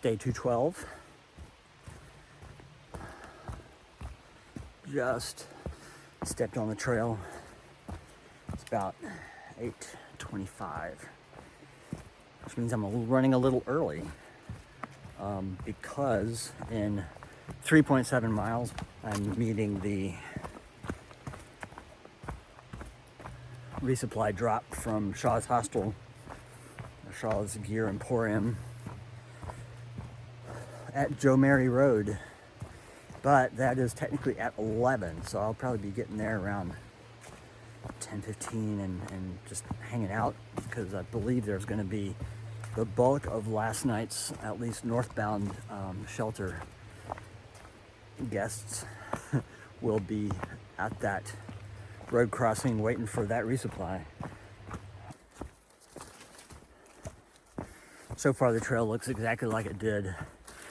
day 212. Just stepped on the trail. It's about 8:25, which means I'm running a little early because in 3.7 miles I'm meeting the resupply drop from Shaw's Hostel, Shaw's Gear Emporium at Joe Mary Road. But that is technically at 11, so I'll probably be getting there around 10:15 and just hanging out, because I believe there's going to be the bulk of last night's, at least northbound shelter guests will be at that road crossing waiting for that resupply. So far the trail looks exactly like it did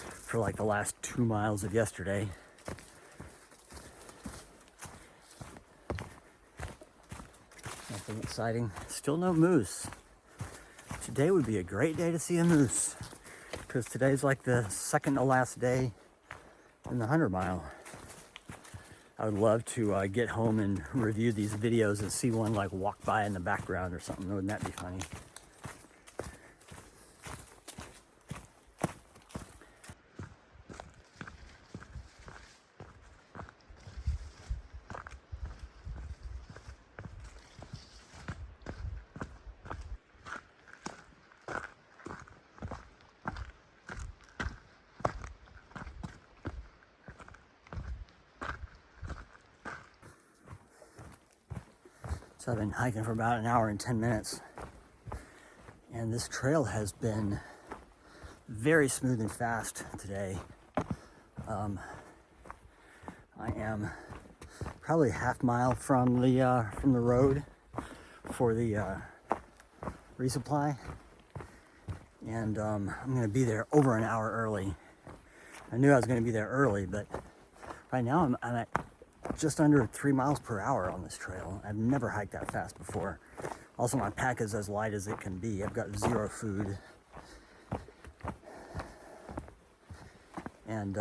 for like the last 2 miles of yesterday. Nothing exciting. Still no moose. Today would be a great day to see a moose, because today's like the second to last day in the 100 mile. I would love to get home and review these videos and see one like walk by in the background or something. Wouldn't that be funny? So I've been hiking for about an hour and 10 minutes. And this trail has been very smooth and fast today. I am probably half mile from the road for the resupply. And I'm gonna be there over an hour early. I knew I was gonna be there early, but right now I'm at just under 3 miles per hour on this trail. I've never hiked that fast before. Also, my pack is as light as it can be. I've got 0 food. And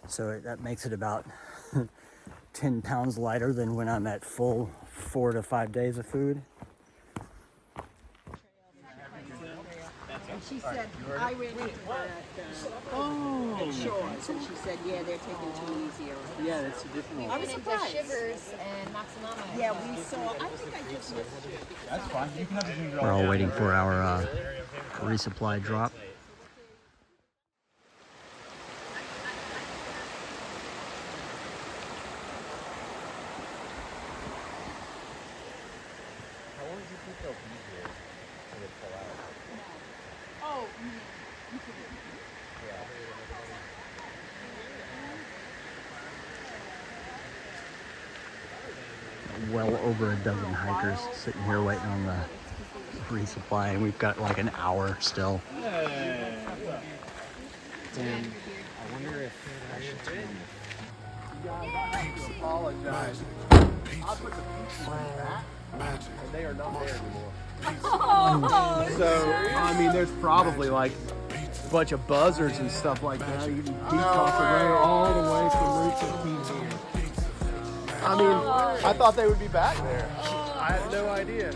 so that makes it about 10 pounds lighter than when I'm at full 4 to 5 days of food. And she said, I ran into her at Shaw's, and she said, yeah, they're taking too easy. Yeah, that's a different one. I was surprised. Shivers and Matsunama. Yeah, we saw, I think I just missed it. That's fine. You can have the ginger ale. We're all waiting for our resupply drop. How long did you think they'll be here when they pull out? Oh, Well over a dozen hikers sitting here waiting on the resupply, and we've got like an hour still. Hey. I wonder if I should tell them. I have to apologize. I'll put the pieces back, and they are not there anymore. So, I mean, there's probably like a bunch of buzzards and stuff like that. You can peacock away all the way from root to peas. I mean, I thought they would be back there. I had no idea.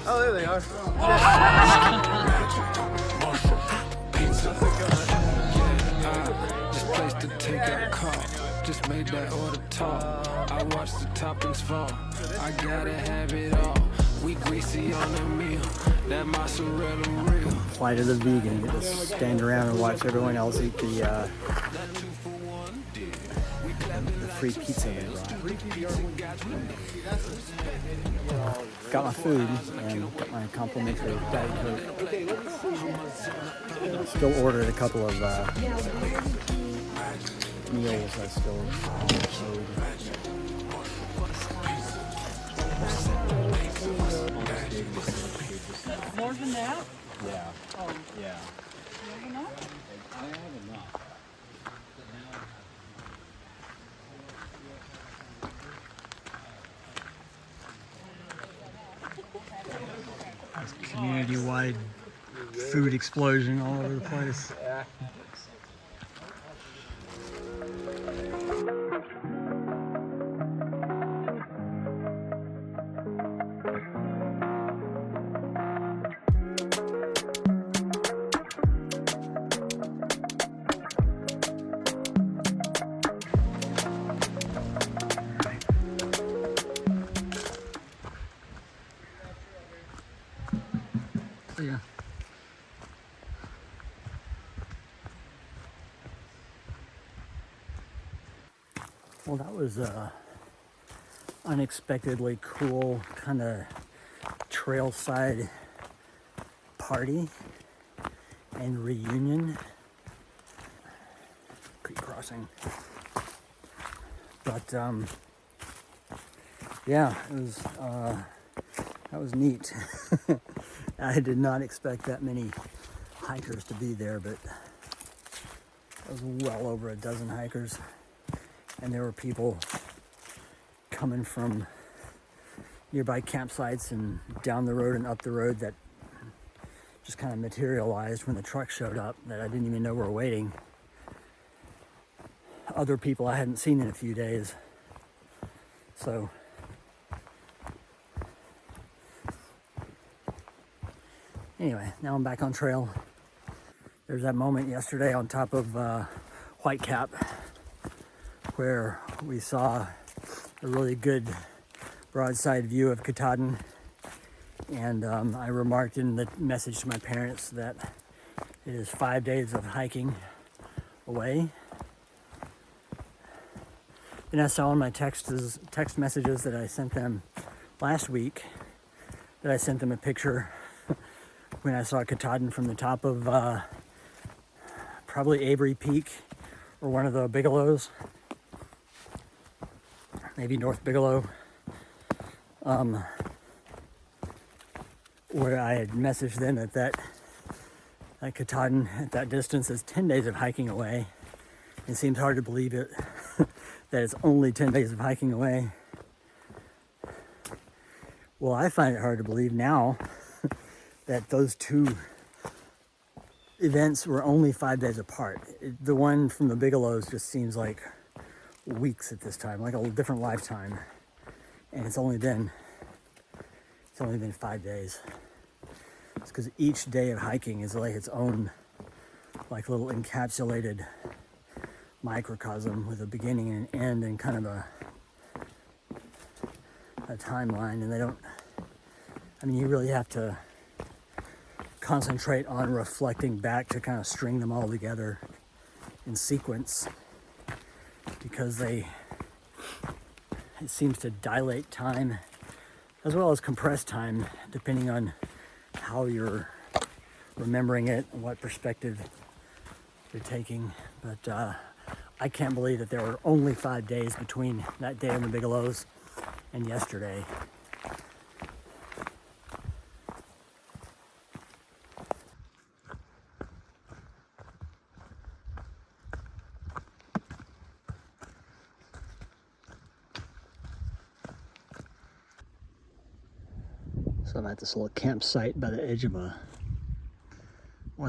Oh, there they are. This place to take a call. Just made that order talk. I watch the toppings fall. I gotta have it all. We greasy on the meal. That mozzarella real. Plight of the vegan. Get to stand around and watch everyone else eat the free pizza they brought. Got my food and got my complimentary Diet Coke. Still ordered a couple of meals I still owed. more than that? Yeah. Oh, Yeah. you have enough? I have enough. food explosion all over the place. Yeah. Well, that was a unexpectedly cool kind of trailside party and reunion. Creek crossing. But yeah, it was that was neat. I did not expect that many hikers to be there, but there was well over a dozen hikers, and there were people coming from nearby campsites and down the road and up the road that just kind of materialized when the truck showed up that I didn't even know were waiting. Other people I hadn't seen in a few days. So anyway, now I'm back on trail. There's that moment yesterday on top of White Cap where we saw a really good broadside view of Katahdin, and I remarked in the message to my parents that it is 5 days of hiking away. And I saw in my text messages that I sent them last week that I sent them a picture when I saw Katahdin from the top of probably Avery Peak or one of the Bigelows, maybe North Bigelow, where I had messaged them that Katahdin at that distance is 10 days of hiking away. It seems hard to believe it, that it's only 10 days of hiking away. Well, I find it hard to believe now that those two events were only 5 days apart. The one from the Bigelows just seems like weeks at this time, like a different lifetime. And it's only been 5 days. It's because each day of hiking is like its own, like little encapsulated microcosm with a beginning and an end and kind of a timeline. And you really have to concentrate on reflecting back to kind of string them all together in sequence, because it seems to dilate time as well as compress time depending on how you're remembering it and what perspective you're taking. But I can't believe that there were only 5 days between that day in the Bigelows and yesterday. So I'm at this little campsite by the edge of more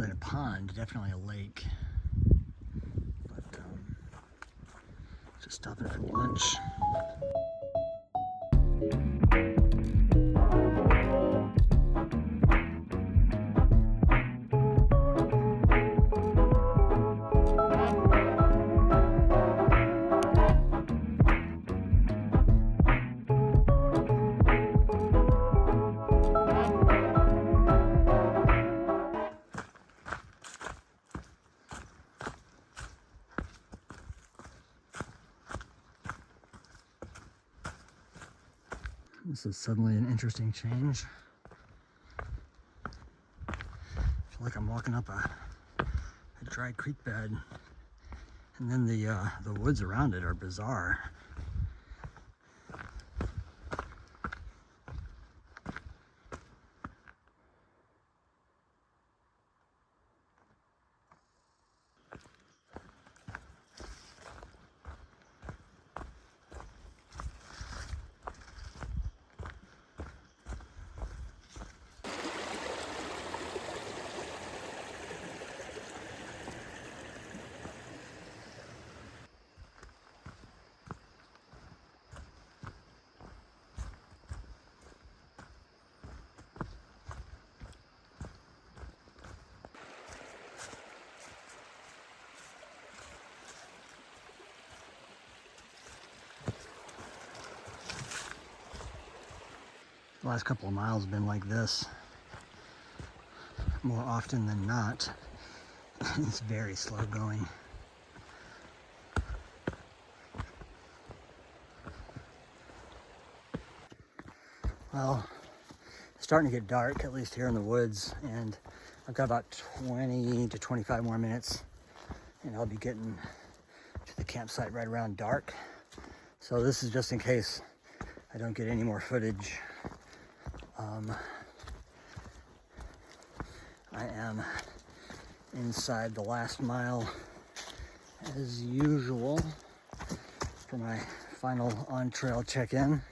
than a pond, definitely a lake. But just stopping for lunch. This is suddenly an interesting change. I feel like I'm walking up a dry creek bed, and then the woods around it are bizarre. last couple of miles have been like this more often than not. It's very slow going. Well, it's starting to get dark, at least here in the woods, and I've got about 20 to 25 more minutes, and I'll be getting to the campsite right around dark. So this is just in case I don't get any more footage. I am inside the last mile as usual for my final on-trail check-in.